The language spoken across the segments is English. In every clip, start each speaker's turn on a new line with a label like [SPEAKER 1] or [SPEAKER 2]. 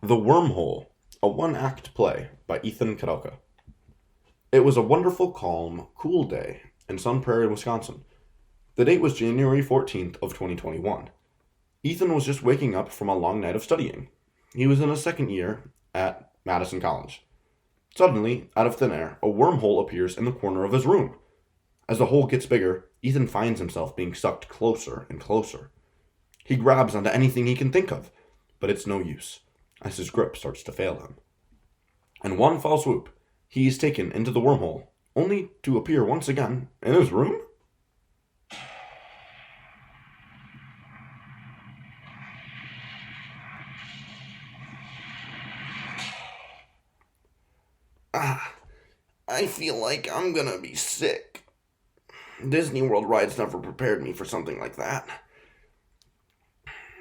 [SPEAKER 1] The Wormhole, a one-act play by Koudelka. It was a wonderful, calm, cool day in Sun Prairie, Wisconsin. The date was January 14th of 2021. Ethan was just waking up from a long night of studying. He was in his second year at Madison College. Suddenly, out of thin air, a wormhole appears in the corner of his room. As the hole gets bigger, Ethan finds himself being sucked closer and closer. He grabs onto anything he can think of, but it's no use, as his grip starts to fail him. In one fell swoop, he is taken into the wormhole, only to appear once again in his room? I feel like I'm gonna be sick. Disney World rides never prepared me for something like that.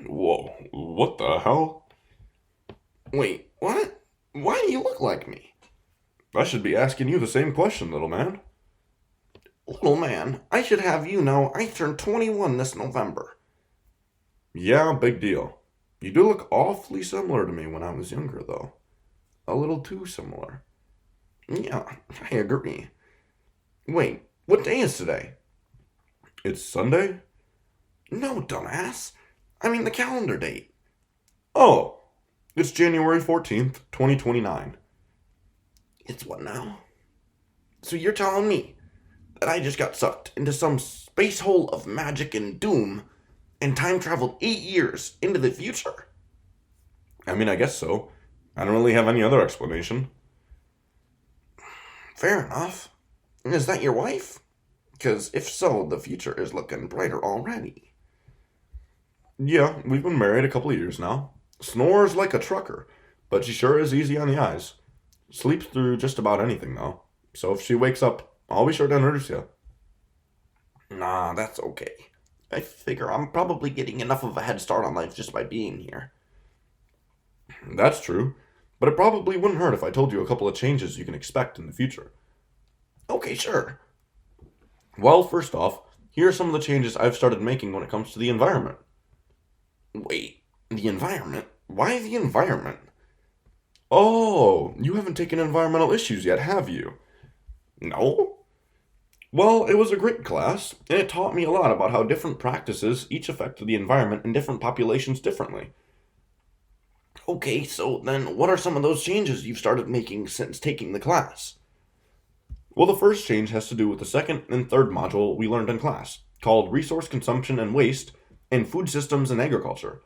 [SPEAKER 2] Whoa, what the hell?
[SPEAKER 1] Wait, what? Why do you look like me?
[SPEAKER 2] I should be asking you the same question, little man.
[SPEAKER 1] Little man, I should have you know I turned 21 this November.
[SPEAKER 2] Yeah, big deal. You do look awfully similar to me when I was younger, though. A little too similar.
[SPEAKER 1] Yeah, I agree. Wait, what day is today?
[SPEAKER 2] It's Sunday?
[SPEAKER 1] No, dumbass. I mean the calendar date.
[SPEAKER 2] Oh, it's January 14th, 2029.
[SPEAKER 1] It's what now? So you're telling me that I just got sucked into some space hole of magic and doom and time traveled 8 years into the future?
[SPEAKER 2] I mean, I guess so. I don't really have any other explanation.
[SPEAKER 1] Fair enough. Is that your wife? Because if so, the future is looking brighter already.
[SPEAKER 2] Yeah, we've been married a couple of years now. Snores like a trucker, but she sure is easy on the eyes. Sleeps through just about anything, though. So if she wakes up, I'll be sure to introduce you.
[SPEAKER 1] Nah, that's okay. I figure I'm probably getting enough of a head start on life just by being here.
[SPEAKER 2] That's true, but it probably wouldn't hurt if I told you a couple of changes you can expect in the future.
[SPEAKER 1] Okay, sure.
[SPEAKER 2] Well, first off, here are some of the changes I've started making when it comes to the environment.
[SPEAKER 1] Wait, the environment? Why the environment?
[SPEAKER 2] Oh, you haven't taken environmental issues yet, have you?
[SPEAKER 1] No?
[SPEAKER 2] Well, it was a great class, and it taught me a lot about how different practices each affect the environment in different populations differently.
[SPEAKER 1] Okay, so then what are some of those changes you've started making since taking the class?
[SPEAKER 2] Well, the first change has to do with the second and third module we learned in class, called Resource Consumption and Waste, and Food Systems and Agriculture.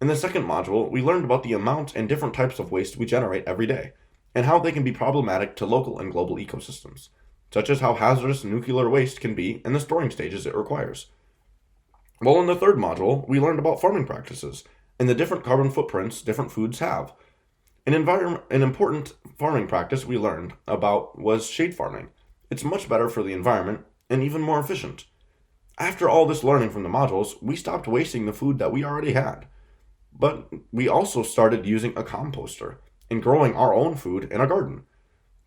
[SPEAKER 2] In the second module, we learned about the amount and different types of waste we generate every day, and how they can be problematic to local and global ecosystems, such as how hazardous nuclear waste can be and the storing stages it requires. Well, in the third module, we learned about farming practices and the different carbon footprints different foods have. An important farming practice we learned about was shade farming. It's much better for the environment and even more efficient. After all this learning from the modules, we stopped wasting the food that we already had. But we also started using a composter and growing our own food in a garden.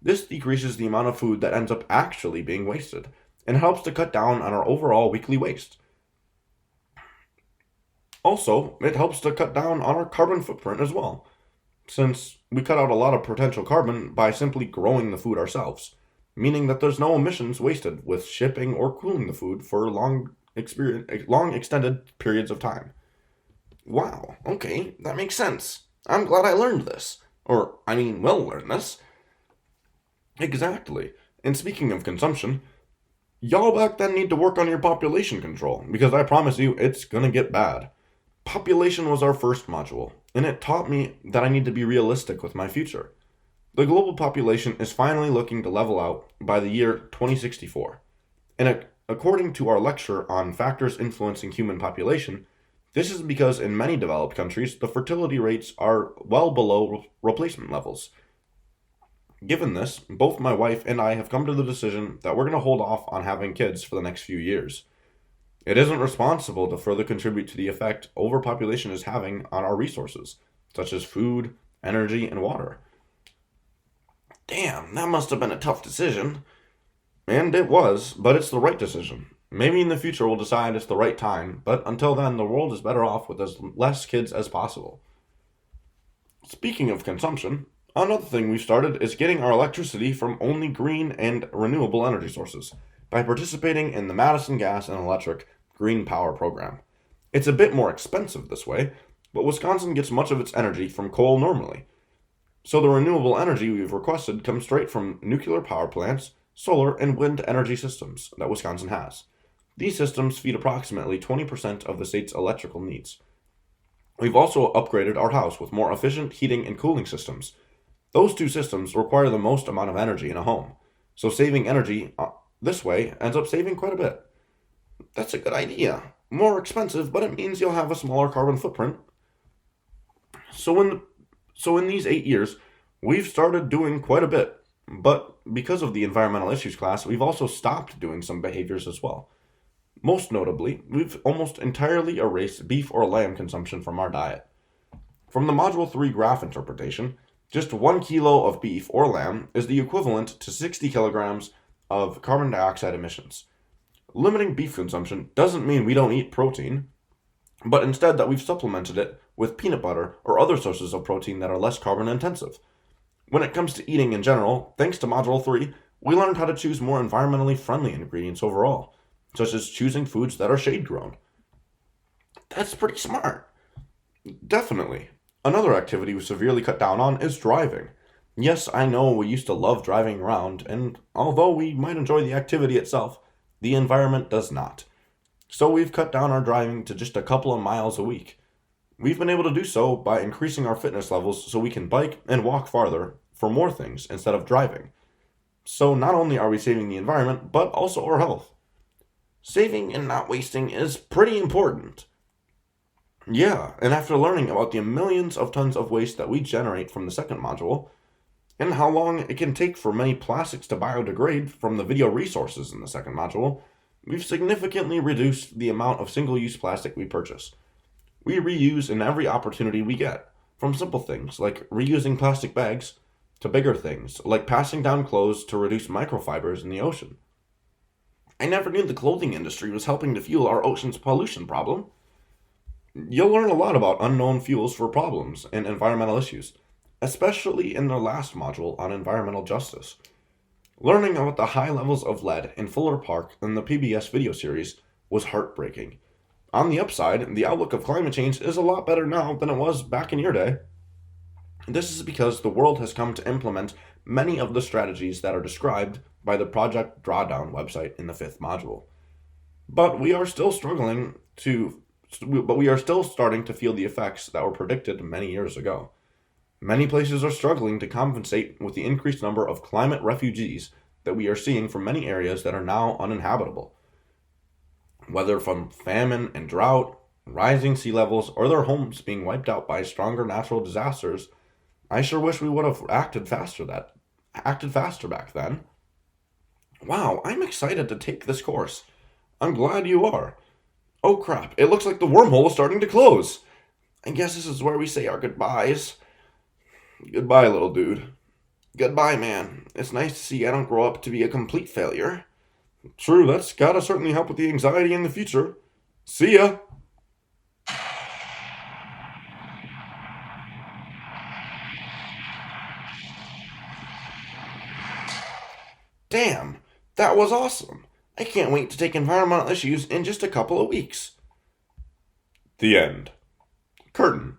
[SPEAKER 2] This decreases the amount of food that ends up actually being wasted and helps to cut down on our overall weekly waste. Also, it helps to cut down on our carbon footprint as well, since we cut out a lot of potential carbon by simply growing the food ourselves, meaning that there's no emissions wasted with shipping or cooling the food for long extended periods of time.
[SPEAKER 1] Wow, okay, that makes sense. I'm glad I learned this. Will learn this.
[SPEAKER 2] Exactly. And speaking of consumption, y'all back then need to work on your population control, because I promise you, it's gonna get bad. Population was our first module, and it taught me that I need to be realistic with my future. The global population is finally looking to level out by the year 2064. And according to our lecture on factors influencing human population, this is because in many developed countries, the fertility rates are well below replacement levels. Given this, both my wife and I have come to the decision that we're going to hold off on having kids for the next few years. It isn't responsible to further contribute to the effect overpopulation is having on our resources, such as food, energy, and water.
[SPEAKER 1] Damn, that must have been a tough decision.
[SPEAKER 2] And it was, but it's the right decision. Maybe in the future we'll decide it's the right time, but until then, the world is better off with as less kids as possible. Speaking of consumption, another thing we've started is getting our electricity from only green and renewable energy sources by participating in the Madison Gas and Electric Green Power Program. It's a bit more expensive this way, but Wisconsin gets much of its energy from coal normally. So the renewable energy we've requested comes straight from nuclear power plants, solar, and wind energy systems that Wisconsin has. These systems feed approximately 20% of the state's electrical needs. We've also upgraded our house with more efficient heating and cooling systems. Those two systems require the most amount of energy in a home, so saving energy this way ends up saving quite a bit. That's a good idea. More expensive, but it means you'll have a smaller carbon footprint. So in these 8 years, we've started doing quite a bit, but because of the environmental issues class, we've also stopped doing some behaviors as well. Most notably, we've almost entirely erased beef or lamb consumption from our diet. From the Module 3 graph interpretation, just 1 kilo of beef or lamb is the equivalent to 60 kilograms of carbon dioxide emissions. Limiting beef consumption doesn't mean we don't eat protein, but instead that we've supplemented it with peanut butter or other sources of protein that are less carbon intensive. When it comes to eating in general, thanks to Module 3, we learned how to choose more environmentally friendly ingredients overall, such as choosing foods that are shade grown. That's pretty smart. Definitely. Another activity we severely cut down on is driving. Yes, I know we used to love driving around, and although we might enjoy the activity itself, the environment does not. So we've cut down our driving to just a couple of miles a week. We've been able to do so by increasing our fitness levels so we can bike and walk farther for more things instead of driving. So not only are we saving the environment, but also our health. Saving and not wasting is pretty important. Yeah, and after learning about the millions of tons of waste that we generate from the second module, and how long it can take for many plastics to biodegrade from the video resources in the second module, we've significantly reduced the amount of single-use plastic we purchase. We reuse in every opportunity we get, from simple things like reusing plastic bags to bigger things like passing down clothes to reduce microfibers in the ocean. I never knew the clothing industry was helping to fuel our ocean's pollution problem. You'll learn a lot about unknown fuels for problems and environmental issues, especially in the last module on environmental justice. Learning about the high levels of lead in Fuller Park in the PBS video series was heartbreaking. On the upside, the outlook of climate change is a lot better now than it was back in your day. This is because the world has come to implement many of the strategies that are described by the Project Drawdown website in the 5th module. But we are still starting to feel the effects that were predicted many years ago. Many places are struggling to compensate with the increased number of climate refugees that we are seeing from many areas that are now uninhabitable. Whether from famine and drought, rising sea levels, or their homes being wiped out by stronger natural disasters, I sure wish we would have acted faster back then. Wow, I'm excited to take this course. I'm glad you are. Oh crap, it looks like the wormhole is starting to close. I guess this is where we say our goodbyes. Goodbye, little dude. Goodbye, man. It's nice to see I don't grow up to be a complete failure. True, that's gotta certainly help with the anxiety in the future. See ya! Damn, that was awesome. I can't wait to take environmental issues in just a couple of weeks. The end. Curtain.